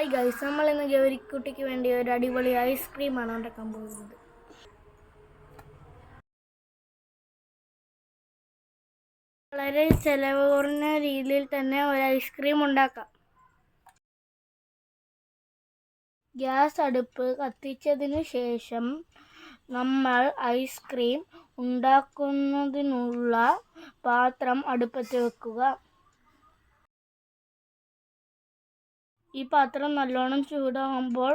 Hi guys, നമ്മൾ ഇന്ന് ഗൗരിക്കുട്ടിക്ക് വേണ്ടി ഒരു അടിപൊളി ഐസ്ക്രീമാണ് ഉണ്ടാക്കാൻ പോകുന്നത്. വളരെ ചെലവ് കുറഞ്ഞ രീതിയിൽ തന്നെ ഒരു ഐസ്ക്രീം ഉണ്ടാക്കാം. ഗ്യാസ് അടുപ്പ് കത്തിച്ചതിന് ശേഷം നമ്മൾ ഐസ്ക്രീം ഉണ്ടാക്കുന്നതിനുള്ള പാത്രം അടുപ്പത്ത് വെക്കുക. ഈ പാത്രം നല്ലോണം ചൂടാകുമ്പോൾ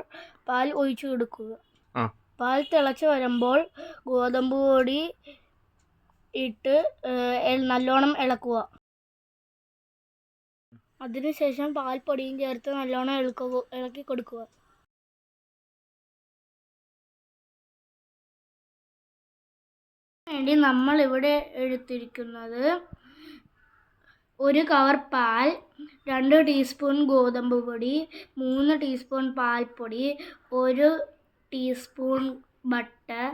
പാൽ ഒഴിച്ചു കൊടുക്കുക. പാൽ തിളച്ച് വരുമ്പോൾ ഗോതമ്പ് പൊടി ഇട്ട് നല്ലോണം ഇളക്കുക. അതിനുശേഷം പാൽപ്പൊടിയും ചേർത്ത് നല്ലോണം ഇളക്കി കൊടുക്കുക. വേണ്ടി നമ്മൾ ഇവിടെ എടുത്തിരിക്കുന്നത് 1 കവർ പാൽ, 2 ടീസ്പൂൺ ഗോതമ്പ് പൊടി, 3 ടീസ്പൂൺ പാൽപ്പൊടി, 1 ടീസ്പൂൺ ബട്ടർ,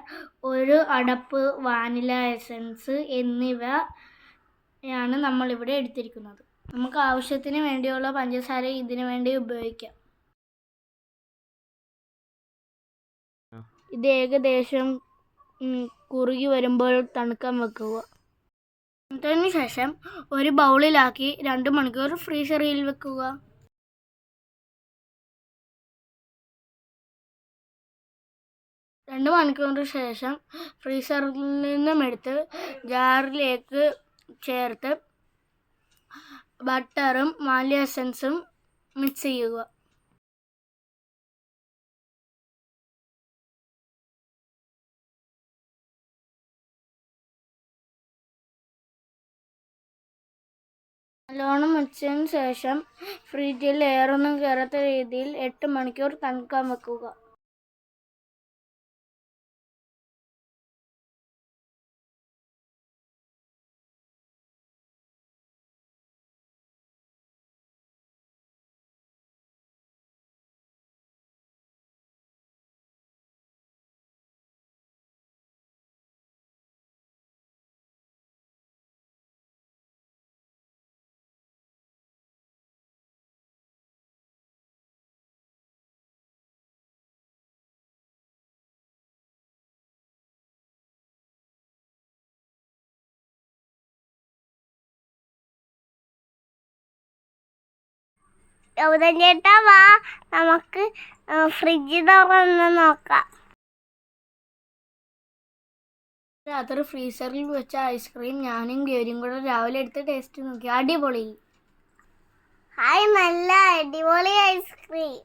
1 അടപ്പ് വാനില എസൻസ് എന്നിവയാണ് നമ്മളിവിടെ എടുത്തിരിക്കുന്നത്. നമുക്ക് ആവശ്യത്തിന് വേണ്ടിയുള്ള പഞ്ചസാര ഇതിനു വേണ്ടി ഉപയോഗിക്കാം. ഇത് ഏകദേശം കുറുകി വരുമ്പോൾ തണുക്കാൻ വെക്കുക. അതിനുശേഷം ഒരു ബൗളിലാക്കി 2 മണിക്കൂർ ഫ്രീസറിൽ വെക്കുക. രണ്ട് മണിക്കൂറിന് ശേഷം ഫ്രീസറിൽ നിന്നും എടുത്ത് ജാറിലേക്ക് ചേർത്ത് ബട്ടറും വാനില എസൻസും മിക്സ് ചെയ്യുക. നല്ലോണം മിക്സിന് ശേഷം ഫ്രിഡ്ജിൽ എയറൊന്നും കയറാത്ത രീതിയിൽ 8 മണിക്കൂർ തണുക്കാൻ വെക്കുക. ചേട്ടാ വാ, നമുക്ക് ഫ്രിഡ്ജ് തുറന്ന് നോക്കാം. രാത്രി ഫ്രീസറിൽ വെച്ച ഐസ്ക്രീം ഞാനും ഗൗരിയും കൂടെ രാവിലെ എടുത്ത് ടേസ്റ്റ് നോക്കി. അടിപൊളി. ഹായ്, നല്ല അടിപൊളി ഐസ്ക്രീം.